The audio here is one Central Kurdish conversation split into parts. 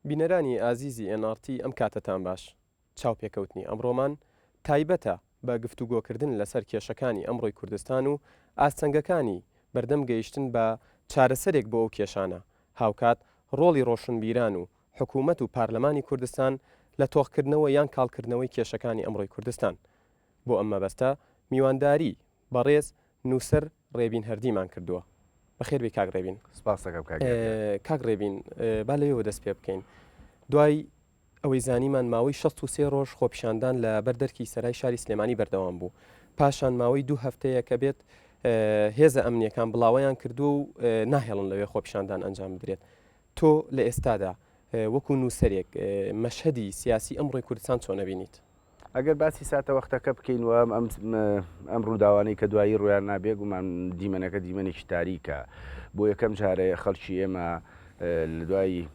بینەرانی ئازیزی NRT ئەم کاتتان باش چاوپێکەوتنی ئەمڕۆمان تایبەتە بە گفتوگۆکردن لەسەر کێشەکانی ئەمڕۆی کوردستان و ئاستەنگەکانی بەردەم گەیشتن بە چارەسەرێک بۆ ئەو کێشانە هاوکات ڕۆڵی ڕۆشنبیران و حکوومەت و پارلەمانی کوردستان لە تۆخکردنەوە یان کاڵکردنەوەی کێشەکانی ئەمڕۆی کوردستان بۆ ئەم مەبەستە میوانداری بەڕێز نووسەر ڕێبین هەردیمان کردووە. بەخێربی کاک ڕێبین. کاک ڕێبین با لەوێەوە دەست پێ بکەین. دوای ئەوەی زانیمان ماوەی 63 ڕۆژ خۆپیشاندان لە بەردەرکی سەرای شاری سلێمانی بەردەوام بوو. پاشان ماوەی 2 هەفتەیە کە بێت هێزە ئەمنیەکان بڵاوەیان کردو و ناهێڵن لەوێ خۆپیشاندان ئەنجام بدرێت. تۆ لە ئێستادا وەکو نووسەرێک مەشهەدی سیاسی ئەمڕۆی کوردستان چۆن نەبینیت؟ ئەگەر باسی ساتە وەختەکە بکەین و ئەم ڕووداوانەی کە دوایی ڕویان نابێ گومان دیمەنەکە دیمەنێکی تاریکە بۆ یەکەم جارەیە خەڵکی ئێمە لە دوای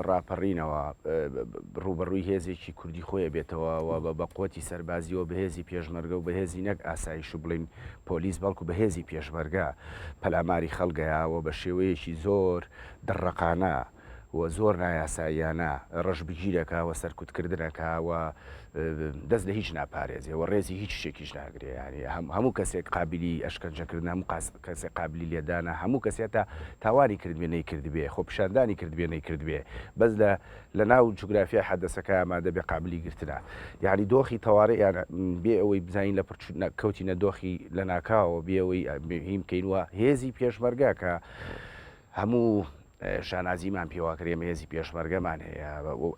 ڕاپەڕینەوە ڕوبەڕووی هێزێکی کوردی خۆیە بێتەوە و بە قوتی سەربازیەوە بەهێزی پێشمەرگە و بەهێزی نەک ئاسایش و بڵین پۆلیس بەڵکو بەهێزی پێشمەرگە پەلاماری خەڵگەیەوە بە شێوەیەکی زۆر دڕەقانە و زۆر نایاساییانە ڕەشبگیرەکەوە سەرکوتکردنەکەوە دەست لە هیچ ناپارێزیەوە ڕێزی هیچ شتێکیش ناگرێ ینی هەموو کەسێک قابلی ئەشکەنجەکردن هەموو کەسێک قابلی لێدانە هەموو کەسێتە تاوانی کردبێ نەیکردبێ خۆپیشاندانی کردبێ نەیکردبێ بەس لە ناو جوگرافیای حەدەسەکە ئامادە بێ قابلی گرتنە یعنی دۆخی تەواڕی یان بێ ئەوەی بزانین لە کەوتینە دۆخی لە ناکاوە بێ ئەوەی هیم بکەینوە هێزی پێشمەرگە کە هەموو شانازیمان پێواکرێمە هێزی پێشمەرگەمان هەیە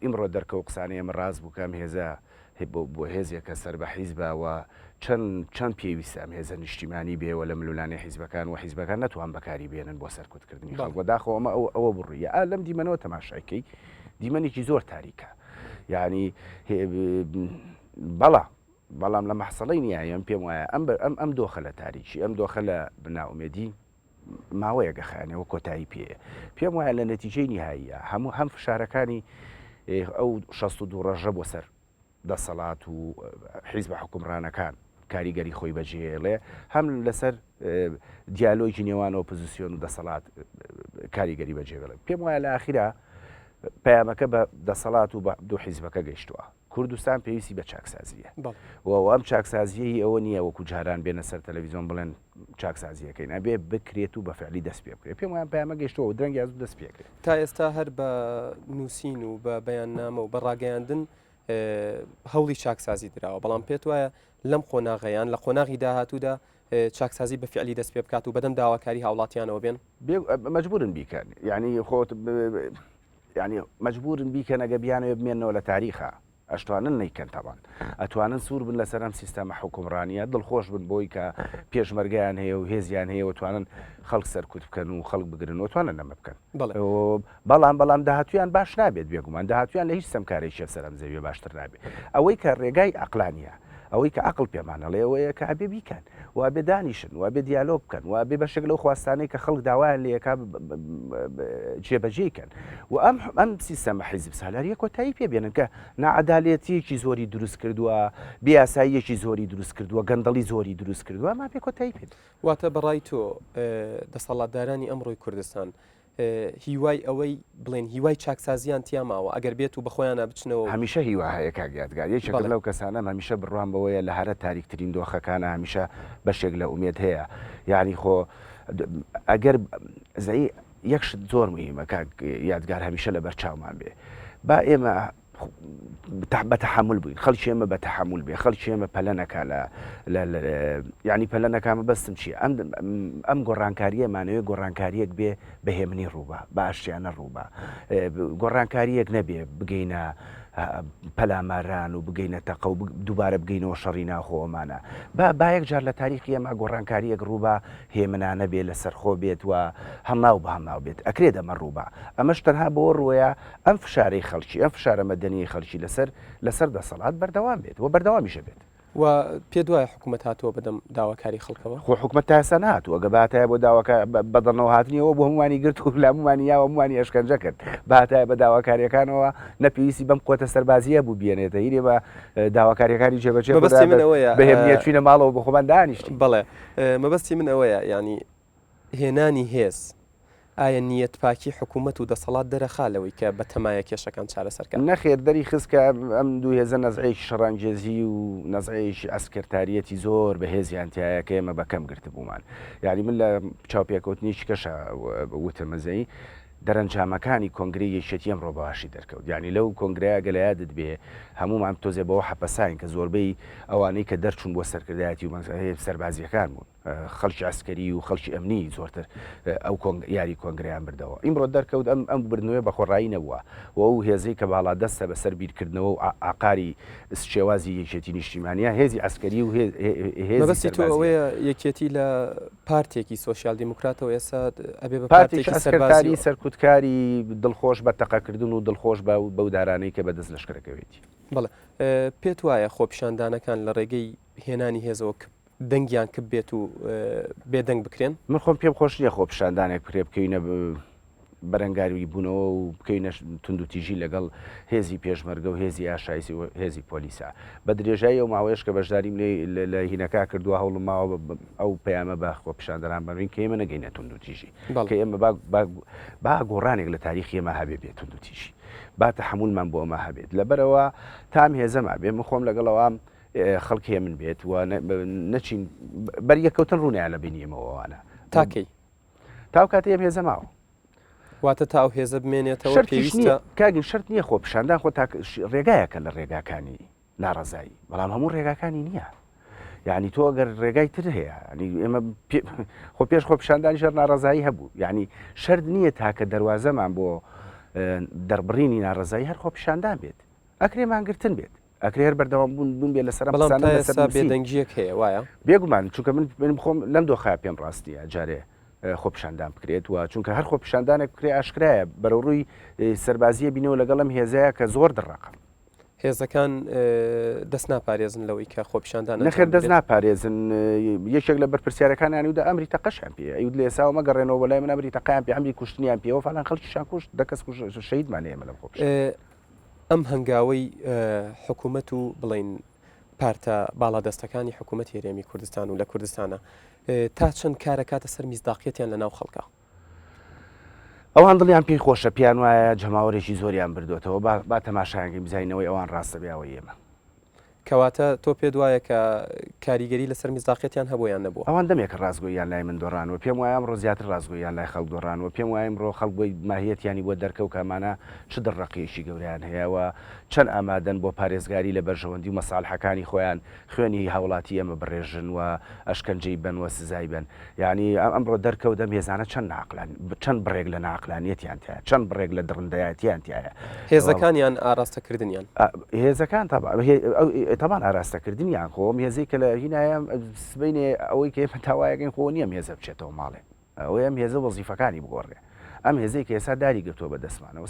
ئیمڕۆ دەرکەوت قسانەی ئەمە ڕاست بووکەم هێزە بۆ هێزێکە سەر بە حیزبەوە چەند پێویستە ئەم هێزە نیشتیمانی بێەوە لە ملولانی حیزبەکان و حیزبەکان نەتوان بەکاری بێنن بۆ سەرکوتکردنی خەڵک داخەوە ئەمە ئەوە بڕوویە لەم دیمەنەوە تەماشایکەی دیمەنێکی زۆر تاریکە یعنی بەڵام لە مەحسەڵەی نییە ئەم پێم وایە ئەم دۆخە لە تاریکی ئەم دۆخە لە بناومێدی ماوەیە گەخانەوە کۆتایی پێەیە پێم وایە لە نەتیجەی نهاییە هەم فشارەکانی ئەو 62 ڕەژە بۆ سەر دەسەڵات و حیزبە حکومڕانەکان کاریگەری خۆی بەجێهێڵێ هەم لەسەر دیالۆجی نێوان ئۆپۆزیسیۆن و دەسەڵات کاریگەری بەجێهێڵێ پێم وایە لە ئاخیرا پەیامەکە بە دەسەڵات و بە دوو حیزبەکە گەیشتووە کوردستان پێویستی بە چاکسازیە و ئەم چاکسازیی ئەوە نییە وەکو جاران بێنە سەر تەلەڤیزۆن بڵێن چاکسازیەکەی نەبێ بکرێت و بە فعلی دەست پێ بکرێت پێم وایە پەیامە گەیشتەوە و درەنگی ئازوو دەست پێکرێت تا ئێستا هەر بە نووسین و بە بەیاننامە و بە ڕاگەیاندن هەوڵی چاکسازی درراوە بەڵام پێت وایە لەم قۆناغەیان لە قۆناغی داهاتوودا چاکسازی بە فعلی دەست پێ بکات و بەدەم داواکاری هاوڵاتیانەوە بێن مەجبورن بیکەن ینی خۆت ینی مەجبورن بیکەن ئەگە بیانەوە بمێنەوە لە تاریخە ئەشتوانن نیکەن تاوان ئەتوانن سوور بن لەسەر ئەم سیستەمە حکومڕانیە دڵخۆش بن بۆی کە پێشمەرگیان هەیە و هێزیان هەیە وتوانن خەڵک سەرکوت بکەن و خەڵک بگرن وتوانن نەمە بکەن بەڵام داهاتویان باش نابێت بێگومان داهاتویان لە هیچ سەمکارێکی سەرم زەویە باشتر نابێت ئەوەی کە ڕێگای عەقلانیە ئەوەی کە عقل پێمانەڵێ ئەوەیە کە ئەبێ بیکەن و بێ دانیشن و بێ دیالۆگ بکەن و بێ بەشێک لەو خواستانەی کە خەڵک داوایان لەکە جێبەجێکەن و ئەم سیستەمە حیزب سالاریە کۆتایی پێبێنن کە نەعەدالەتیەکی زۆری دروست کردووە بیاساییەکی زۆری دروست کردووە گەندەڵی زۆری دروست کردووە ما پێ کۆتایی پێ واتە بەڕای تۆ دەسەڵاتدارانی ئەمڕۆی کوردستان هیوای ئەوەی بڵێن هیوای چاکسازیان تیاماوە ئەگەر بێت و بەخۆیانە بچنەوە هەمیشە هیوا هەیە کاگیادگار یەکێک لەو کەسانە هەمیشە بڕوان بەوەیە لە هەرە تاریکترین دۆخەکانە هەمیشە بەشێک لە ئومێد هەیە یعنی خۆ ئەگەر زەی یەکشت زۆر مهمە یادگار هەمیشە لە بەرچاومان بێ با ئێمە بەتەحمل بووین خەڵکی ئێمە بەتەحمل بێ خەڵکی ئێمە پەلە نەکا یعنی پەلە نەکامە بەستم چیە ئەم گۆڕانکاریەمانەوێ گۆڕانکاریەک بێ بەهێمنی ڕووبە بە ئاشتیانە ڕووبە گۆڕانکاریەک نەبێ بگەینە پەلاماران و بگەینە تەقە و دووبارە بگەینەوە شەڕی ناخۆمانە با یەک جار لە تاریخی ئەمە گۆڕانکاریەک ڕووبە هێمنانە بێ لە سەرخۆ بێت و هەمناو بە هەمناو بێت ئەکرێ دەمە ڕووبە ئەمەش تەنها بۆ ڕوەیە ئەم فشارەی خەڵکی ئەم فشارە مەدەنیی خەڵکی لەسەر دەسەڵات بەردەوام بێت و بەردەوامیشە بێت و پێ دوایە حکوومەت هاتووە بەدەم داواکاری خەڵکەوە خۆ حکوومەت تا ئێستا نهاتووە ئەگە باتایە بۆ داواکە بەدڵنەوە هاتنیەوە بۆ هەمووانی گرت و لە هەمووانی یاوە هەمووانی ئەشکەنجە کرد باتایە بە داواکاریەکانەوە نەپێویستی بەم کۆتە سەربازیە بوو بێنێتە هیرێ بە داواکاریەکانی جێبەجێ بەهێمنیەت چوینە ماڵەوە بە خۆمان دانیشتی بەڵێ مەبەستی من ئەوەیە ینی هێنانی هێز ئایا نیەت پاکی حکوومەت و دەسەڵات دەرەخالەوەی کە بە تەمایە کێشەکان چارەسەرکە نەخێر دەری خستکە ئەم دوهێزە نەزعەیەکی شەڕانگێزی و نەزعەیەکی ئەسکرتاریەتی زۆر بەهێزیانتیایە کە ئێمە بەکەم گرت بوومان یعنی من لە چاوپێکەوتنیی کەشە وتەمەزەی دەرەنجامەکانی کۆنگری یەکێتی ئەمڕۆ بەواشی دەرکەوت ینی لەو کۆنگرەیە گەلایادت بێ هەمومان تۆزێ بەوە حەپەساین کە زۆربەی ئەوانەی کە دەرچوون بۆ سەرکردایەتی و سەربازیەکان بوون خەڵکی ئەسکەری و خەڵکی ئەمنی زۆرتر ئەو یاری کۆنگریان بردەوە ئیمڕۆ دەرکەوت ئەم بردنەوەی بە خۆڕایی نەبووە و ئەو هێزەی کە باڵا دەستە بەسەر بیرکردنەوە و ئاقاری شێوازی یەکێتی نیشتیمانیە هێزی ئەسکەری و هێزی تۆ ئەوەیە یەکێتی لە پارتێکی سۆسیال دیموکراتەوە ئێستا ئەبێ بە پارتێکی سەرکرداری سەرکوتکاری دڵخۆش بە تەقەکردن و دڵخۆش بەو دارانەی کە بەدەست لەشکرەکەوێتی بەڵێ پێت وایە خۆپیشاندانەکان لە ڕێگەی هێنانی هێزەوە دەنگیان کرد بێت و بێدەنگ بکرێن من خۆم پێم خۆش نییە خۆپیشاندانێک پرێ بکەینە بەرەنگاروی بوونەوە و بکەینە تونند و تیژی لەگەڵ هێزی پێشمەرگە و هێزی ئاشایسی و هێزی پۆلیسا بە درێژایی ئەو ماوەیەش کە بەشداریم لە هینەکە کردووە هەوڵم ماوە ئەو پەیامە بە خۆپیشاندەران بەڕین کە ئێمە نەگەینە تونند و تیژی کە ئێمە با گۆڕانێک لە تاریخی ئێمە هەبێ بێت تونند و تیژی با تەحموولمان بۆ ئەمە هەبێت لەبەرەوە تام هێزەما بێ من خۆم لەگەڵەوە خەڵکی من بێت و نەچین بەریەکەوتن ڕوونیان لە بینیمەوەوانە تاکەی تاو کاتی ئەم هێزەماوە واتە تاو هێزە بمێنێتەوە پێویستە کاگین شرت نییە خۆ پیشاندان خۆ ڕێگایەکە لە ڕێگاکانی ناڕزایی بەڵام هەموو ڕێگاکانی نییە یعنی تۆ ئەگەر ڕێگای تر هەیە ئێمە خۆ پێش خۆ پیشاندانی شەر ناڕزایی هەبوو یعنی شرت نییە تاکە دەواازەمان بۆ دەربڕینی ناڕزایی هەر خۆ پیشاندان بێت ئەکرێ مانگرتن بێت ئەکرێ هەر بەردەوام بوون بێ لەسەر بێدەنگیەک هەیە وایە بێگومان چونکە من خۆم لەم دۆخای پێم ڕاستیە جارێ خۆپیشاندان بکرێت و چونکە هەر خۆپیشاندانێک بکرێ ئاشکرایە بەرەو ڕووی سەربازیە بینەوە لەگەڵم هێزەیە کە زۆر دڕقم هێزەکان دەست ناپارێزن لەوەی کە خۆپیشاندان نەخێر دەست ناپارێزن یەکێک لە بەرپرسیارەکانیان ودا ئەمری تەقەشیان پێ ئەوت لە ئێساوە مەگەڕێنەوە بەلای من ئەمری تەقیان پێ ئەمری کوشتنیان پێوە فەڵان خەڵکیشان کوشت دەکەس شەهیدمان هەیە لەم خۆپیشاندان ئەم هەنگاوەی حکوومەت و بڵین پارتە باڵادەستەکانی حکوومەت هێرێمی کوردستان و لە کوردستانە تا چەند کارەکاتە سەر میزداقیەتیان لە ناو خەڵکە ئەوان دڵیان پێی خۆشە پیان وایە جەماوەێکی زۆریان بردوێتەوە با تەماشایانگەی بزانینەوەی ئەوان ڕاستە بیاوە ئێمە کەواتە تۆ پێ وایە کە کاریگەری لەسەر میزداقیەتیان هەبوویان نەبوو ئەوان دەمێکە ڕازگۆیان لای من دۆڕانەوە پێم وایە ئەمڕۆ زیاتر ڕازگۆیان لای خەڵک دۆڕانەوە پێم وایە ئەمڕۆ خەڵک بۆی ماهیەتیانی بۆ دەرکەوت کەمانە چ دڕەقیەکی گەوریان هەیەەوە چەند ئامادەن بۆ پارێزگاری لە بەرژەوەندی و مەساڵحەکانی خۆیان خوێنی هاوڵاتی ئەمە بڕێژن و ئەشکەنجەی بن و سزای بن یعنی ئەمڕۆ دەرکەوت دەم هێزانە چەند بڕێک لە ناقلانیەتیان تایە چەند بڕێک لە دڕندایەتیان تایە هێزەکانیان ئاراستەکردنیان هێزەکان تەبان ئاراستەکردنیان خۆم هێزەی کە لە هینایە سبینێ ئەوەی کە ئێمە تاوایەکەین خۆ نییە هێزە بچێتەوە ماڵێ ئەوەی ئەم هێزە وەزیفەکانی بگۆڕێ ئەم هێزەی کە ئێستا داری گرتووە بە دەستمانەوە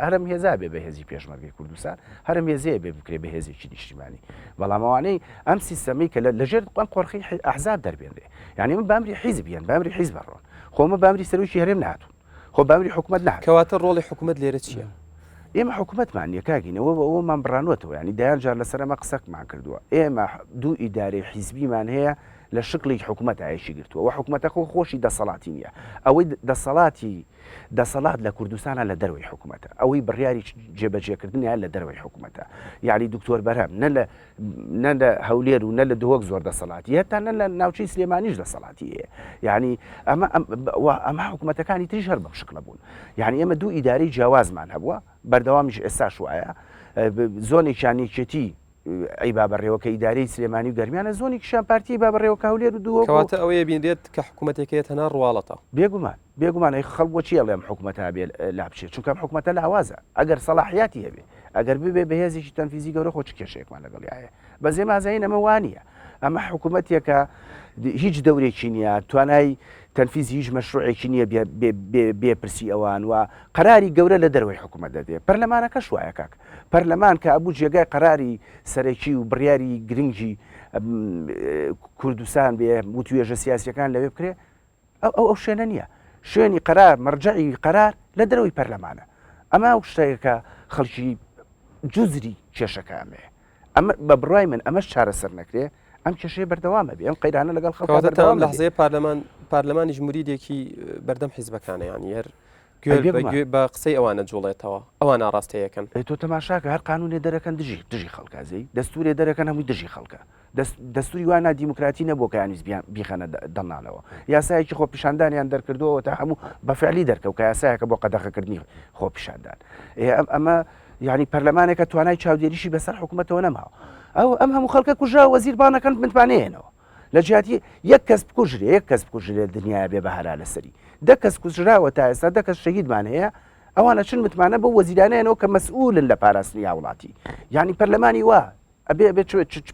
هەرم هێزا بێ بە هێزی پێشمەرگەی کوردستان هەرم هێزەیە بێ بکرێ بە هێزێکی نیشتیمانی بەڵام ئەوانەی ئەم سیستەمی کە لەژێر قەم قۆرخی ئەحزاب دەربێنرێ یعنی من بامری حیزب بیان بامری حیزب بڕۆن خۆمە بامری سەرۆکی هەرێم نهاتوون خۆ بامری حکوومەت نهات کەواتە ڕۆڵی حکوومەت لێرە چییە؟ ئێمە حکوومەتمان یەکاگینەوە ئەومان بڕانوەتەوە ینی دایان جار لەسەر ئەمە قسەکمان کردووە ئێمە دوو ئیدارەی حیزبیمان هەیە لە شکلی حکوومەت ئایشی گرتووە و حکوومەتە خۆشی دەسەڵاتی نییە ئەوەی دەسەڵات لە کوردستانە لە دەروی حکوومەتە ئەوەی بڕیاری جێبەجێکردنیان لە دەروی حکوومەتە یعنی دکتۆر بەرهەم نە لە هەولێر و نە لە دهۆک زۆر دەسەڵاتی هێتا نە لە ناوچەی سلێمانیش دەسەڵاتی هەیە یعنی ئەمە حکوومەتەکانی تریش هەر بەم شکلە بوون یعنی ئێمە دوو ئیدارەی جیاوازمان هەبووە بەردەوامیش ئێستاش وایە زۆنێکیان یەکێتی ئەی بابڕێوەکە ئیدارەی سلێمانی و گەرمیانە زۆنی کشان پارتی بابڕێوە هەولێر و دووە کەواتە ئەوەیە بینرێت کە حکوومەتێکەیە هەنا ڕواڵەتە بێگومان ئەی خەڵک بۆ چیە لێم حکوومەتە بێ لا بچێت چونکە حکوومەتە لە هەوازە ئەگەر سەلاحیاتی هەبێ ئەگەر ببێ بەهێزێکی تەنفیزی گەورە خۆ چ کێشەیەکمان لەگەڵیایە بەزێ مازین ئەمە وانە ئەمە حکوومەتێکە هیچ دەورێکی نییە توانای تەنفیزی هیچ مەشروعێکی نییە بێپرسی ئەوان و قەراری گەورە لە دەروی حکوومەت دەدێ پەرلەمانەکە شوایە کاک پەرلەمان کە ئەبوو جێگای قەراری سەرەکی و بڕیاری گرنگی کوردستان بێ و توێژە سیاسیەکان لەوێ بکرێ ئەو شوێنە نییە شوێنی قەرار مەرجعی قەرار لە دەروی پەرلەمانە ئەمە ئەو شتەیەکە خەڵکی جوزری کێشەکانێ ئەمە بە بڕای من ئەمەش چارەسەر نەکرێ ئەم کێشەیە بەردەوامە بێ ئەم قەیرانە لەگەڵ خەڵکەواتە لەحزەیە پارلەمان پارلەمانی ژموریدێکی بەردەم حیزبەکانە ینی هەر گوێ بە قسەی ئەوانە جوڵێتەوە ئەوان ئاڕاستەیەکەن تۆ تەماشاکە هەر قانونێ دەرەکەن دژی خەڵکازەی دەستورێ دەرەکەن هەمووی دژی خەڵکە دەستوری وانە دیموکراتی نەبوو کە یانیز بیخەنە دڵناڵەوە یاسایەکی خۆپیشاندانیان دەرکردەوە تا هەموو بەفعلی دەرکەوت کە یاسایەکە بۆ قەدەغەکردنی خۆپیشاندان ئەمە یعنی پەرلەمانێکە توانای چاودێریشی بەسەر حکوومەتەوە نەماوە ئەم هەموو خەڵکە کوژا وەزیربانەکەن متمانەیەنەوە لە جیاتی یەک کەس بکوژرێ دنیای بێ بەهارا لەسەری دە کەس کوژراوە تا ئێستا دە کەس شەهیدمان هەیە ئەوانە چن متمانە بە وەزیرانەیەنەوە کە مەسئولن لە پاراستنی وڵاتی یعنی پەرلەمانی وا ئەبێ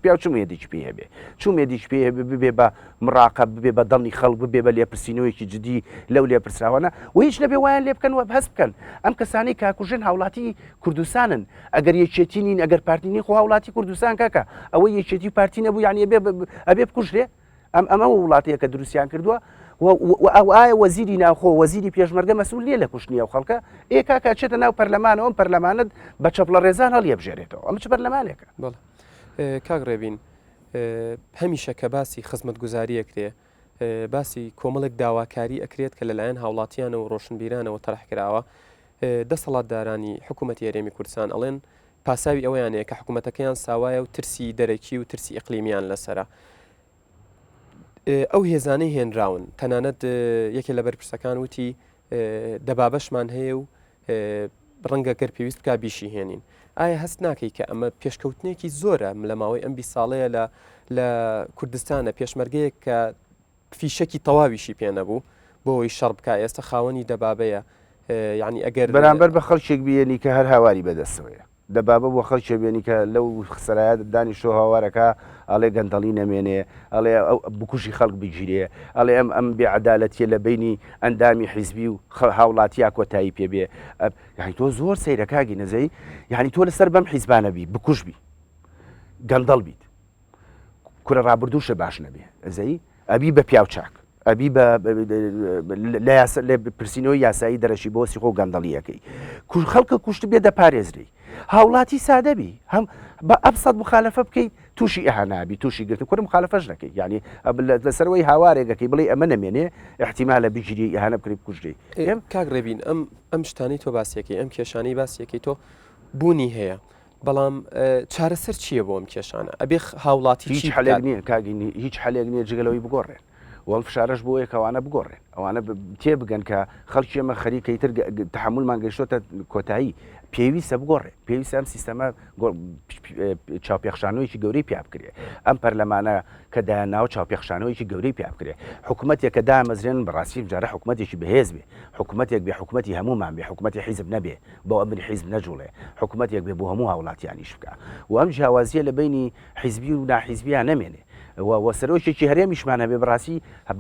پیا چ مێدیچ پێ هەبێ چوو مێدیچ پێ ببێ بە مراقب ببێ بە دڵنی خەڵک ببێ بە لێپرسینەوەیکی جدی لەو لێپرسراوانە و هیچ نەبێ وایان لێ بکەن وە هەست بکەن ئەم کەسانی کاکوژن هاوڵاتی کوردستانن ئەگەر یەکێتی نین ئەگەر پارتینی خۆ هاوڵاتی کوردستان کاکە ئەوە یەکێتی پارتی نەبوو یعنی ئەبێ بکوژرێ ئەمە وڵاتەیە کە دروستیان کردووە ئایا وەزیری ناوخۆ وەزیری پێشمەرگە مەسئول لێ لە کوشتنی ئەو خەڵکە کاکە چێتە ناو پەرلەمانەوە پەرلەمانت بە چەپڵە ڕێزان هەڵیە بژێرێتەوە ئەمە چ پەرلەمانێکە کاک ڕێبین هەمیشە کە باسی خزمەت گوزاری ئەکرێ باسی کۆمەڵێک داواکاری ئەکرێت کە لەلایەن هاوڵاتیانە و ڕۆشنبیرانەوە تەرحکراوە دەسەڵاتدارانی حکوومەتی هەرێمی کوردستان ئەڵێن پاساوی ئەویانەیە کە حکوومەتەکەیان ساوایە و ترسی دەرەکی و ترسی ئیقلیمیان لەسرە ئەو هێزانەی هێنراون تەنانەت یەکێ لە بەرپرسەکان وتی دەبابەشمان هەیە و ڕەنگە گەر پێویست بکە بیشی هێنین ئایا هەست ناکەی کە ئەمە پێشکەوتنێکی زۆرە لە ماوەی ئەم 20 ساڵەیە لە کوردستانە پێشمەرگەیەک کە فیشەکی تەواویشی پێ نەبوو بۆەوەی شەڕ بکە ئێستا خاوەنی دەبابەیە یعنی ئەگەر بەرامبەر بە خەڵکێک بێنی کە هەر هاواری بەدەستەوەیە دەبابە بۆ خەڵکێ بێنی کە لەو خسەرایەت دانی شۆ هاوارەکە ئەڵێ گەندەڵی نەمێنێ ئەڵێ بکوژی خەڵک بگیرێ ئەڵێ ئەم بێعەدالەتیە لە بینی ئەندامی حیزبی و هاوڵاتیا کۆتایی پێبێ یعنی تۆ زۆر سەیرەکاگی نەزەی یعنی تۆ لەسەر بەم حیزبانە بی بکوژ بی گەندەڵ بیت کورە ڕابردووشە باش نەبێ ئەزەی ئەبی بە پیاو چاک ئەبی لە پرسیینەوەی یاسایی دەرەشی بۆسی خۆ گەندەڵیەکەی خەڵکە کوشت بێ دەپارێزری هاوڵاتی سادەبی هەم بە ئەبسەد مخالەفە بکەیت تووشی ئەهانابی تووشی گرتن کورم مخالەفەش نەکەی ینی لەسەرەوەی هاوارێکەکەی بڵێ ئەمە نەمێنێ احتیمالە بگیری ئەهانە بکری بکوژی کاک ڕێبین ئەم شتانی تۆ باسیەکەی ئەم کێشانەی باسیەکەی تۆ بوونی هەیە بەڵام چارەسەر چییە بۆ ئەم کێشانە ئەبێ هاوڵاتی هیچ حەلێک نییە کاگینی هیچ حەلێک نییە جگەلەوەی بگۆڕێن وەڵ فشارش بۆ یەکەوانە بگۆڕێن ئەوانە تێ بگەن کە خەڵکی ئەمە خەریکەی تر تحملمان گەیشتۆتە کۆتایی پێویستە بگۆڕێ پێویستە ئەم سیستەمە چاوپێخشانەوەیکی گەورەی پیا بکرێ ئەم پەرلەمانە کە دایانناوە چاوپێخشانەوەیکی گەورەی پیا بکرێ حکوومەتێک کە دامەزرێن بەڕاستی جارە حکوومەتێکی بەهێز بێ حکوومەتێک بێ حکوومەتی هەمومان بێ حکوومەتی حیزب نەبێ بۆ ئەمری حیزب نەجوڵێ حکوومەتێک بێ بۆ هەموو هاوڵاتیانیش بکە و ئەم جیاوازیە لە بینی حیزبی و ناحیزبیان نەمێنێ وەسەرۆشێکی هەرێمیشمانە بێ بەڕاستی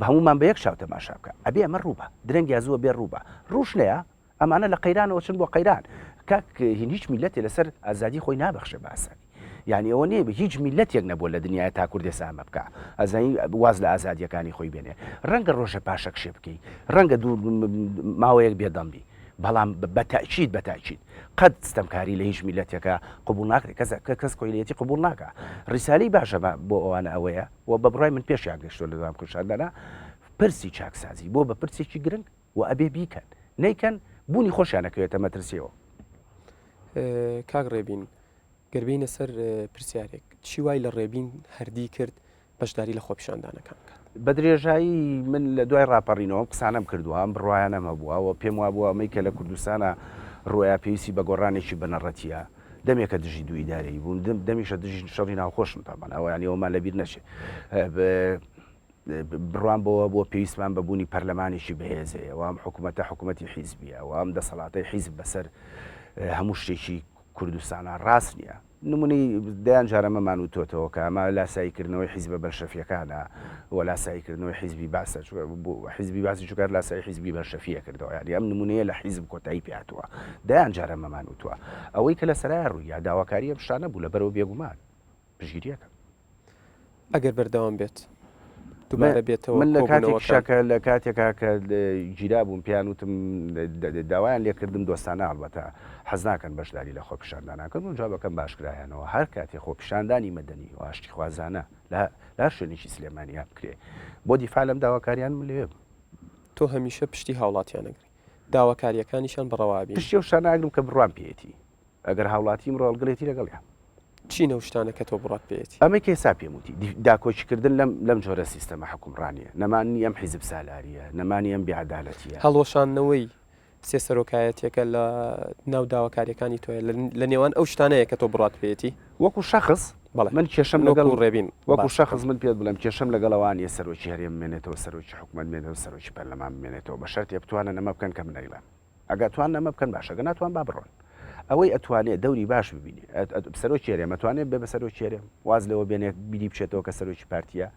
هەمومان بە یەک چاو تەماشا بکە ئەبێ ئەمە ڕووبە درەنگی زووە بێ ڕووبە ڕوش نەیە ئەمانە لە قەیرانەوە چن بۆ قەیران کاک هیچ میلەتێ لەسەر ئازادی خۆی نابەخشە بە ئاسانی یعنی ئەوە نییە هیچ میلەتێک نەبووە لە دنیای تا کوردستان بکە ئەزانی واز لە ئازادیەکانی خۆی بێنێ ڕەنگە ڕۆژە پاشە کشێ بکەی ڕەنگە دوو ماوەیەک بێدەمبی بەڵام بەتاچیت قەت ستەمکاری لە هیچ میلەتێکە قبول ناکرێت کەس کۆیلەتی قبول ناکە ڕیسالی باشە بۆ ئەوانە ئەوەیە و بە بڕای من پێشیان گەشتۆ لە دوام کوشاندانە پرسی چاکسازی بۆ بە پرسێکی گرنگ و ئەبێ بیکەن نیکەن بوونی خۆشیانەکەوێتە مەترسیەوە کاک ڕێبین گەربینە سەر پرسیارێک چی وای لە ڕێبین هەردی کرد بەشداری لە خۆپیشاندانەکان بە درێژایی من لە دوای ڕاپەڕینەوە قسانم کردووە ئەم بڕواانەمە بووە پێم وابووە ئەمەی کە لە کوردستانە ڕۆیا پێویستی بە گۆڕانێکی بەنەڕەتیە دەمێکە دژی دوو ئیدارەی بوون دەمیشە دژی شەڕی ناوخۆشم تامان ئەوە ینی ئەومان لەبیر نەچێت بڕوان بۆ پێویستمان بەبوونی پەرلەمانێکی بەهێزەیە ئەوام حکوومەتی حیزبیە و ئەم دەسەڵاتەی حیزب بەسەر هەموو شتێکی کوردستانە ڕاست نییە نمونەی دەیان جارەمەمان و تۆتەوە کە ئەمە لاساییکردنەوەی حیزبە بەرشەفیەکانە و لاساییکردنەوەی حیزبی باسە حیزبی باسی چکار لاسایی حیزبی بەرشەفیە کردەوە یاری ئەم نمونەیە لە حیزب کۆتایی پێاتوە دەیان جارەمەمان وتووە ئەوەی کە لە سەرای ڕوویە داواکاری ئەم شتانە بوو لەبەرەوە بێگومان پشگیریەکە ئەگەر بەردەوام بێت من لە کاتێک شەکە لە کاتێکا کە گیرا بووم پیان وتم داوایان لێکردم دۆستانە هەڵبەتە حەز ناکەن بەشداری لە خۆپیشاندانەکەن و جوابەکەم باشکرایانەوە هەر کاتێ خۆپیشاندانی مەدەنی و ئاشتی خوازانە لە شوێنێکی سلێمانیا بکرێ بۆ دیفاع لەم داواکاریان لێ تۆ هەمیشە پشتی هاوڵاتیانەگری داواکاریەکانیشان بەڕەوابی پشتی و شاناگرم کە بڕوان پێێتی ئەگەر هاوڵاتیم ڕۆڵگەڵێتی لەگەڵیان چینە شتانە کە تۆ بڕات پێێتی ئەمە کێسا پێموتی داکۆچیکردن لەم جۆرە سیستەمە حکومڕانیە نەمانی ئەم حیزب سالاریە نەمانی ئەم بیعدالەتیە هەڵۆشانەوەی سێ سەرۆکایەتێکە لە ناو داواکاریەکانی تۆە لە نێوان ئەو شتانەیە کە تۆ بڕات پێێتی وەکو شخص من کێشەم لەگەڵ ڕێبین وەکو شخص من پێت بڵم کێشەم لەگەڵەوانی سەرۆکی هەرێم بمێنێتەوە سەرۆکی حکوومەت بمێنێتەوە سەرۆکی پەرلەمان بمێنێتەوە بە شەرتێ بتوانن ئەمە بکەن کە من نەیڵێم ئەگە توان ئەمە بکەن باشە گە ناتوان با بڕۆن ئەوەی ئەتوانێت دەوری باش ببینێ سەرۆکی هەرێم ئەتوانێت بێ بە سەرۆکی هەرێم واز لەوە بێنێت بیری بچێتەوە کە سەرۆکی پارتیە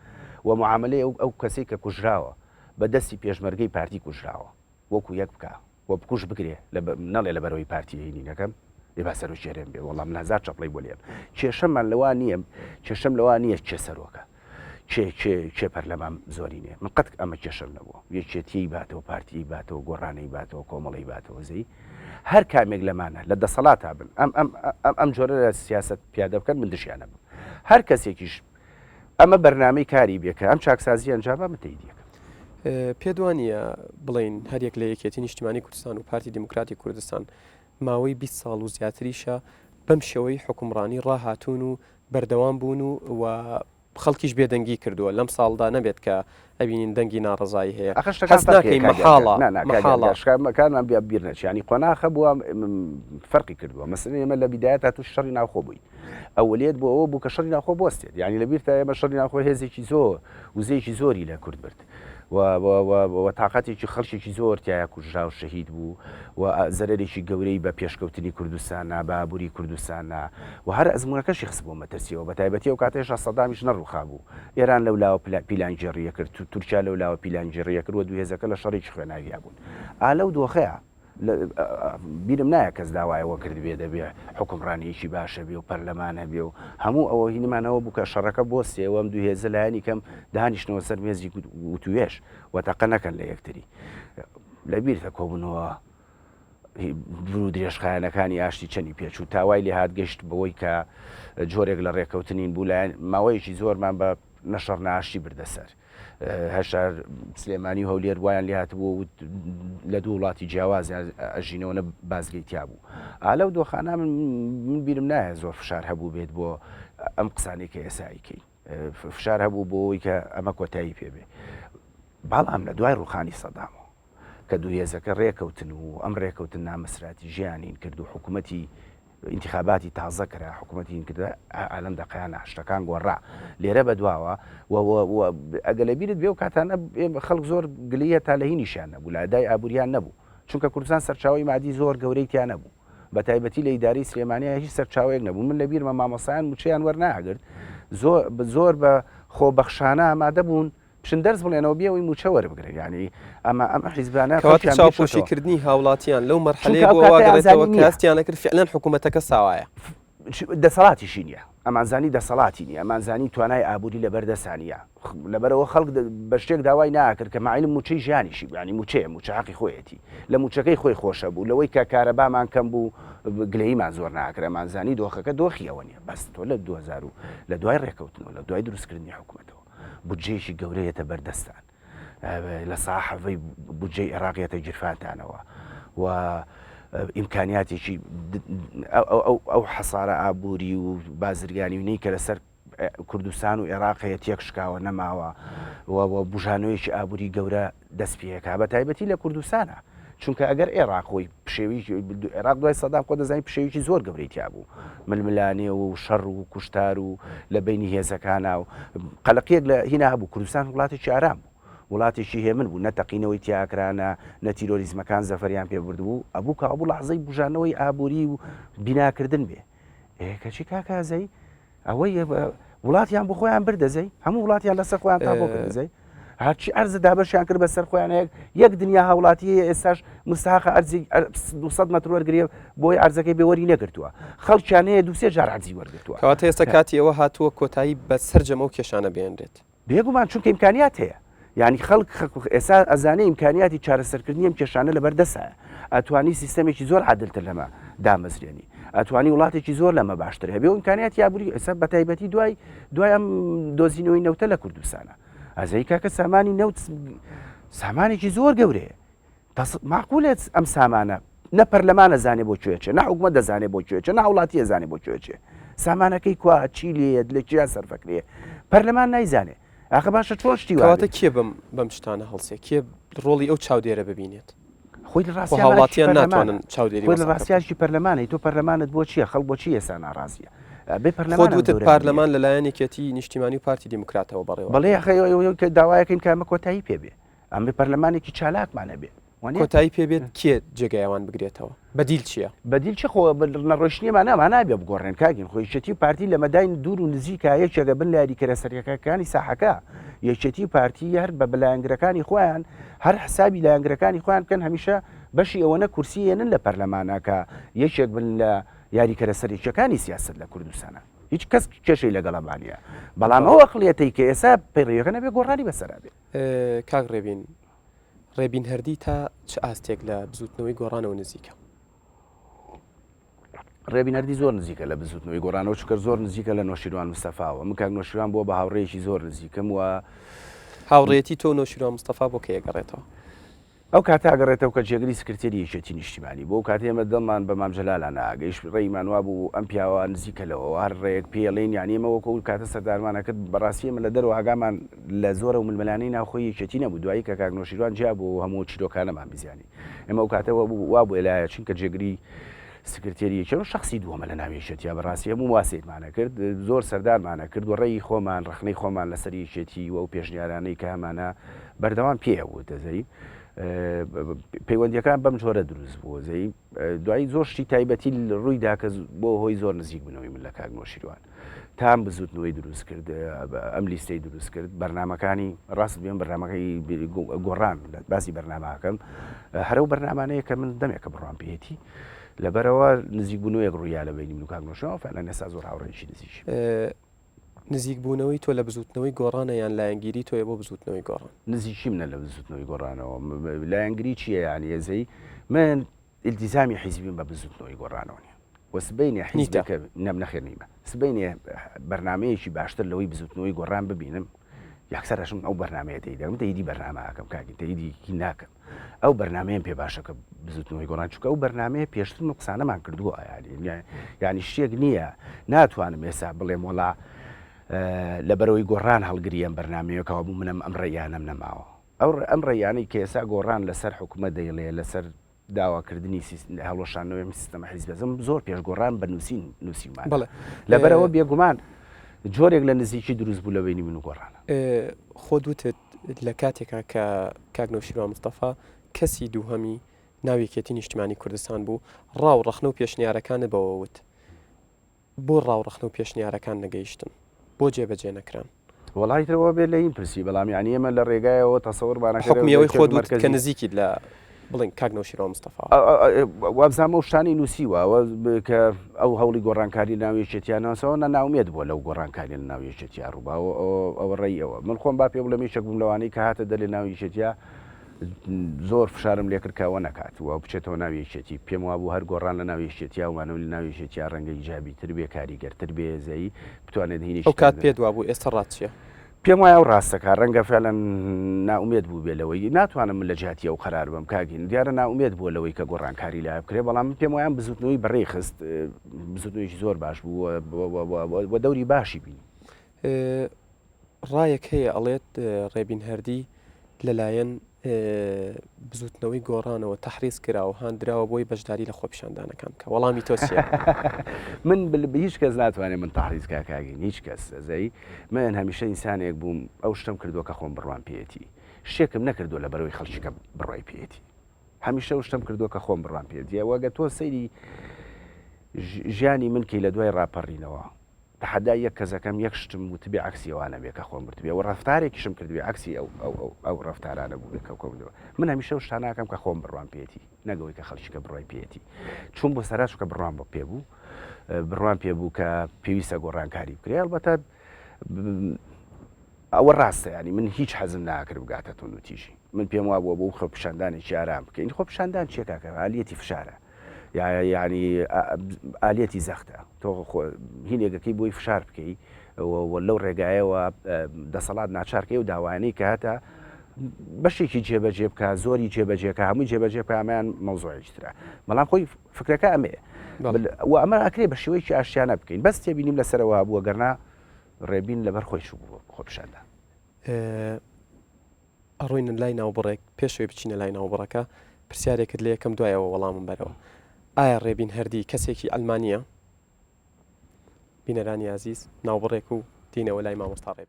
و معاملەی ئەو کەسەی کە کوژراوە بە دەستی پێشمەرگەی پارتی کوژراوە وەکو یەک بکە وە بکوش بگرێ نەڵێ لە بەرەوەی پارتی هینینەکەم ێ با سەرۆکی هەرێم بێ وەڵام من هەزار چەپڵی بۆ لێم کێشەمان لەوا نییە کێشەم لەوا نییە چێ سەرۆکە چێ پەرلەمان زۆری نییە من قەت ئەمە کێشەم نەبووە یەکێتی باتەوە پارتی باتەوە گۆڕانەی باتەوە کۆمەڵی باتەوە زەی هەر کامێک لەمانە لە دەسەڵاتا بن ئەم جۆرە لە سیاست پیادە بکەن من دشیانە بم هەر کەسێکیش ئەمە بەرنامەی کاری بێکە ئەم چاکسازی ئەنجابە متەیدیەکە پێدوانە بڵین هەرێک لە یەکێتی نیشتیمانی کوردستان و پارتی دیموکراتی کوردستان ماوەی 20 ساڵ و زیاتریشە بەم شێوەی حکومڕانی ڕاهاتوون و بەردەوام بوون و خەڵکیش بێدەنگی کردووە لەم ساڵدا نەبێت کە ئەبینین دەنگی ناڕزایی هەیە مەحاڵەکانمان بیا بیر نەچیانی قۆناخە بووە فەرقی کردووە مەسن ئێمە لە بیدایەت تا تو شەڕی ناوخۆ بووین ئەوەلێت بۆ ئەوە بوو کە شەڕی ناوخۆ بۆستێت یعنی لەبییر تا ئێمە شەڕی ناوخۆ هێزێکی زۆر وزەیەکی زۆری لە کورد برد و تااقەتێکی خەڵکێکی زۆر تایە کوژرا و شەهید بوو و زەرێکی گەورەی بە پێشکەوتنی کوردستانە بە ئابووری کوردستانە و هەر ئەزمونونەکەشی خست بۆ مەترسیەوە بە تایبەتی و کاتێشە سەدامیش نەڕووخا بوو ئێران لەولاوە پیلانجێڕیە کرد تورکیا لەولاوە پیلانجێڕیە کرد و دوهێزەکە لە شەڕێکی خوێناویە بوون ئالەو دۆخەیە بیرم نایە کەس داوایەوە کرد بێ دەبێ حکومڕانیەکی باشە بێ و پەرلەمانە بێ و هەموو ئەوە هینمانەوە بوو کە شەڕەکە بۆ سێوەم دوهێزە لایەنی کەم دانیشتنەوە سەر مێزی وتوێش وەتەقە نەکەن لە یەکتری لەبیرتە کۆبوونەوە بر و درێژخایەنەکانی ئاشتی چەندی پێچ و تاوای لێ هات گەشت بەوەی کە جۆرێک لە ڕێکەوتنین بوو لایەن ماوەیەکی زۆرمان بە نەشەڕ ناشتی بردەسەر هەشار سلێمانی و هەولێر وایان لێ هاتبوو لە دوو وڵاتی جیاواز ئەژینەوە بازگەی تیا بوو ئالەو دۆخانە من بیرم نایە زۆر فشار هەبوو بێت بۆ ئەم قسانێک کە ئێساییکەی فشار هەبوو بۆەوەی کە ئەمە کۆتایی پێبێ بەڵام لە دوای ڕوخانی سەدامەوە کە دووهێزەکە ڕێکەوتن و ئەم ڕێکەوتن نامەسراتی ژیانین کرد و حکوومەتی انتخاباتی تازە کرا حکوومەتی کردە ئالەم دەقیانە شتەکان گۆڕا لێرە بەدواوە ئەگە لە بیرت بێ و کاتانە خەڵک زۆر گلیە تا لە هینیشیان نەبوو لادای ئابوووریان نەبوو چونکە کوردستان سەرچاوی مادی زۆر گەورەی تیان نەبوو بە تایبەتی لە ئیداری سلێمانیا هیچ سەرچاوەیەک نەبوو من لە بیرمە مامۆسایان موچەیان وەرناگرت زۆر بە خۆبەخشانە ئامادە بوون پشن دەرز بڵێنەوە بێەوەی موچە وەربگرن ینی ئەمە حیزبانە چاوپۆشیکردنی هاوڵاتیان لەو مەرحەلەیە بۆواگەڕێتەوە کاستیانە کرد فعلەن حکوومەتەکە ساوایە دەسەڵاتیشی نییە ئەمانزانی دەسەڵاتی نیە ئەمانزانی توانای ئابووری لە بەردەسانیە لەبەرەوە خەڵک بە شتێک داوای ناکرد کە معیلم موچەی ژیانیشی ینی موچەیە موچەقی خۆیەتی لە موچەکەی خۆی خۆشە بوو لەوەی کە کارەبامان کەم بوو گلەیمان زۆر ناکرە مانزانی دۆخەکە دۆخیەوە نیە بەس تۆ لە 2000 لە دوای ڕێکەوتنەوە لە دوای دروستکردنی حکوومەتەوە بودجێکی گەورەیەتە بەردەستان لە ساحەوەی بودجەی عێراقیەتە گیرفانتانەوە و ئیمکانیاتێکی ئەو حەسارە ئابووری و بازرگانی وینەی کە لەسەر کوردستان و عێراقەیە تێک شکاوە نەماوە و بژانەوەیکی ئابووری گەورە دەست پێەکە بە تایبەتی لە کوردستانە چونکە ئەگەر عێراقۆی پشێوی عێراق دوای سەدام خۆ دەزانین پشێویی زۆر گەورەی تیا بوو ململانێ و شەڕ و کوشتار و لە بینی هێزەکانە و قەلقیەک لە هینا هەبوو کوردستان وڵاتێکی ئارام بوو وڵاتێکی هێمن بوو نەتەقینەوەی تیاکرانە نەتیرۆریزمەکان زەفەریان پێ بردبوو ئەبوو کە ئەبوو لەحزەی بژانەوەی ئابووری و بیناکردن بێ کەچی کاکازەی ئەوەی وڵاتیان بۆ خۆیان بردەزەی هەموو وڵاتیان لەسەر خۆیان تا بۆ کردەزەی هەرچی ئەرزە دابەشیان کرد بەسەر خۆیان یەک دنیا هاوڵاتیە ئێستاش مستحقە ئەرزی 200 مەتر وەرگێ بۆی ئەرزەکەی بێوەری نەگرتووە خەڵکیانەیە دووسێ جار ئەرزی وەرگرتووە کەواتە ئێستا کاتی ئەوە هاتووە کۆتایی بە سەررجەمە و کێشانە بێنرێت بێگومان چونکە ئیمکانیات هەیە ینی خەڵک ئێستا ئەزانێ ئیمکانیاتی چارەسەرکردنی ئەم کێشانە لەبەردەسە ئەتوانی سیستەمێکی زۆر عادلتر لەمە دامەزرێنی ئەتوانی وڵاتێکی زۆر لەمە باشتر هەبێ و ئیمکانیات یابووری ئێستا بە تایبەتی دوای ئەم دۆزینەوەی نەوتە لە کوردستانە ئەزەی کاکە سامانی نەوت سامانێکی زۆر گەورەیە معقولێت ئەم سامانە نە پەرلەمانە زانێ بۆ کوێچێ نە حکومەت دەزانێ بۆ کوێچێ نە وڵاتیە زانێ بۆ کوێچێ سامانەکەی کوا چی لێت لە چیا سەرفەکرێ پەرلەمان نایزانێ ئاخە باشە چۆن شتی کەواتە کێ بەم شتانە هەڵسێ کێ ڕۆڵی ئەو چاودێرە ببینێت خۆی هاوڵاتیان ناتوانن چاودێری لە ڕاستیانشی پەرلەمانی تۆ پەرلەمانت بۆ چییە خەڵ بۆ چی ئێستا ناڕازیە خۆت پارلەمان لەلایەنێکەتی نیشتیمانی و پارتی دیموکراتەوە بەڕێوە بەڵێ داوایەکەین کامە کۆتایی پێبێ ئەمێ پەرلەمانێکی چالاکمانە بێ کۆتایی پێبێت کێ جێگایەوان بگرێتەوە بەدیل چییە؟ بەدیل چ خۆ نەڕۆشتنیمان نابێ بگۆڕێن کاگین خۆیشەتی پارتی لە مەداین دوور و نزیکە یەکێگە بن لە یاریکەرە سەرەکەەکانی ساحەکە یەکێتی پارتی هەر بە بەلایەنگرەکانی خۆیان هەر حسابی لایەنگرەکانی خۆیان بکەن هەمیشە بەشی ئەوەنە کورسیێنن لە پەرلەمانەکە یەکێک بن لە یاریکەرە سەرێکیەکانی سیاست لە کوردستانە هیچ کەس کێشەی لەگەڵەمانە بەڵام ئەو ئەقڵیەتەی کە ئێستا پەیڕێەکە نەبێ گۆڕانی بەسەرا بێ کاک ڕێبین هەردی تا چ ئاستێک لە بزوتنەوەی گۆڕانەوە نزیکە ڕێبینەردی زۆر نزیکە لە بزوتنەوەی گۆڕانەوە چکە زۆر نزیکە لە نۆشیروان مستەفاوە من کاک نۆشیروان بۆ بە هاوڕێیەکی زۆر نزیکم و هاوڕێتی تۆ نۆشیروان مستەفا بۆ کە یەگەڕێتەوە ئەو کاتاگەڕێتەوە کە جێگری سکرتێری یەکێتی نیشتیمانی بۆ کاتێمە دڵمان بە مامجلالە ناگەیش ڕێیمان وا بوو ئەم پیاوە نزیکەلەوە هەر ڕێک پێڵێن یانیمە وەکو کاتە سەردارمانە کرد بەڕاستیمە لە دەرەوە ئاگامان لە زۆرە و ململانەی ناوخۆی یەکێتی نەبوو دوایی کە کاک نۆشیروان جیا بوو هەموو چیرۆکانەمان بزیانی ئێمە ئەو کاتەوە وا بوو لایە چین کە جێگری سکرتێری یەکێ شخصی دووەمە لە ناوێشێتیا بەڕاستی هەموو واسێتمانە کرد زۆر سەردارمانە کرد و ڕێی خۆمان ڕخنەی خۆمان لەسەر یەکێتی و ئەو پێشنیارانەی کە هەمانە بەردەوام پێبوو دەزەی پەیوەندیەکان بەم جۆرە دروست بوو زەی دوایی زۆر شتی تایبەتی ڕوویدا کە بۆ هۆی زۆر نزیک بنەوەی من لە کاک نۆشیروان تام بزوتنەوەی دروست کرد ئەم لیستەی دروست کرد بەرنمەکانی ڕاست بێن بەرنمەکەی گۆڕان باسی بەرنامەکەم هەرو بەرنمانەیە کە من دەمێکە بڕوان پێێتی لەبەرەوە نزیک بوونەوەیەک ڕوویا لە بینی من و کاک نۆشیروان فعلا ئێستا زۆر هاوڕێکی نزیک نزیک بوونەوەی تۆ لە بزوتنەوەی گۆڕانە یان لایەنگیری تۆیە بۆ بزوتنەوەی گۆڕان نزیکی منە لە بزوتنەوەی گۆڕانەوە لایەنگری چییە یانی ێزەی من التیزامی حیزبیم بە بزوتنەوەی گۆڕانەوە نیە وەسبەینێ حیزبەکە نەم نەخێر نیمە سبەینێ بەرنمەیەکی باشتر لەوەی بزوتنەوەی گۆڕان ببینم یاکسەرشم ئەو بەرنمەیە دەیدەم دەیدی بەرنمەکەم کاکی دەیدیکی ناکەم ئەو بەرنمەیەم پێ باشەکە بزوتنەوەی گۆڕان چووکە ئەو بەرنمەیە پێشتر قسانەمان کردووە ینی شتێک نییە ناتوانم ئێستا بڵێم وڵا لە بەرەوەی گۆڕان هەڵگریم بەرنمەیەکەوە بوو منم ئەم ڕێیانم نەماوە ئەم ڕێیانەی کە ئێستا گۆڕان لەسەر حکوومەت دەیڵێ لەسەر داواکردنی هەڵۆشانەوەی سیستەمە حیزبەزم زۆر پێش گۆڕان بە نووسیمان لەبەرەوە بێگومان جۆرێک لە نزیکی دروست بوو لە بینی من و گۆڕانە خۆ دوتت لە کاتێکا کە کاک نۆشیروان مستەفا کەسی دووهەمی ناویەکێتی نیشتیمانی کوردستان بوو ڕاو ڕەخنە و پێشنیارەکانە بەوەوت بۆ ڕاوڕەخنە و پێشنیارەکان نەگەیشتن بۆ جێبەجێ نەکران وڵایتەوە بێت لە این پرسی بەڵام یانی ئێمە لە ڕێگایەوە تەسەوڕ حکمیەوەی خۆ کە نزیکیت لە بڵین کاک نۆشیروان مستەفا وابزانمە و شتانی نووسیوە کە ئەو هەوڵی گۆڕانکاری ناویەکێتیانەوەسەوە ناومێت بووە لەو گۆڕانکاری لە ناویەکێتیا ڕووباوە ئەوە ڕێیەوە من خۆم با پێ بڵە میشک بووم لەوانەی کە هاتە دەلێ ناویەکێتیا زۆر فشارم لێ کردکەوە نەکاتوە بچێتەوە ناویەکێتی پێم وا بوو هەر گۆڕان لە ناویەکێتیا وانەوە لە ناویەکێتیا ڕەنگەی جابی تر بێ کاریگەرتر بێ زەی بتوانێت هینی ئەو کات پێ دوا بوو ئێستا ڕاتچیە پێم وایە و ڕاستەکە ڕەنگە فعلەن ناومێت بوو بێ لەوەی ناتوانم من لە جاتی ئەو قەرار بم کاگین دیارە ناومێت بووە لەوەی کە گۆڕانکاری لای بکرێ بەڵام پێم وایە بزوتنەوەی بەڕێ خست بزوتنەوەیکی زۆر باش بوو وە دەوری باشی بینی ڕایەک هەیە ئەڵێت ڕێبین هەردی لەلایەن بزوتنەوەی گۆڕانەوە تەحریز کراوە هاندراوە بۆی بەشداری لە خۆپیشاندانەکان کە وەڵامی تۆسیە من هیچ کەس ناتوانێت من تەحریز کاکاگین هیچ کەس ئەزەی من هەمیشە ئینسانێک بووم ئەو شتم کردووە کە خۆم بڕوان پێێتی شتێکم نەکردو لە بەرەوەی خەڵکیکە بڕای پێێتی هەمیشە ئەو شتم کردووە کە خۆم بڕوان پێێتی وەگە تۆ سەیری ژیانی من کەی لە دوای ڕاپەڕینەوە تحدای یەک کەسەکەم یەک شتم وتبێ عکسیەوانە بێ کە خۆم بردبێ و ڕفتارێکیشم کردوێ عکسی ئەو ڕفتارانە بوو بێکەوتەوە من هەمیشە شتان ناکەم کە خۆم بڕوان پێێتی نەگەوەی کە خەڵکیکە بڕای پێێتی چون بۆ سەراش کە بڕوان بۆ پێبوو بڕوان پێبوو کە پێویستە گۆڕانکاری بکرێ ئەلبەتە ئەوە ڕاستە ینی من هیچ حەزم ناکرد بگاتە تۆ نوتیژی من پێم وا بووە بۆ خۆپیشاندانێکی ئارام بکەین خۆپیشاندان چیەکە ئالیەتی فشارە ینی ئالەتی زەختە تۆ هینێکەکەی بۆی فشار بکەی لەو ڕێگایەوە دەسەڵات ناچارکەی و داوانەی کە هاتە بەشێکی جێبەجێ بکە زۆری جێبەجێکە هەمووی جێبەجێ پامیان مەوزۆیشترا بەڵام خۆی فکرەکە ئەمەیە ئەمە ئەکرێ بە شێوەیەکی ئاشتیانە بکەین بەس تێبینیم لەسەرەوە بووە گەرنا ڕێبین لەبەر خۆی شوو خۆپشاندا ئەڕۆینە لای ناوبڕێک پێشوێ بچینە لای ناوبڕەکە پرسیارێکت لە یەکەم دوایەوە وەڵامم بەرەوە ئایا ڕێبین هەردی کەسێکی ئەلمانیە بینەرانی عزیز ناوبڕێک و دینەوە لای مامۆستا ڕێبین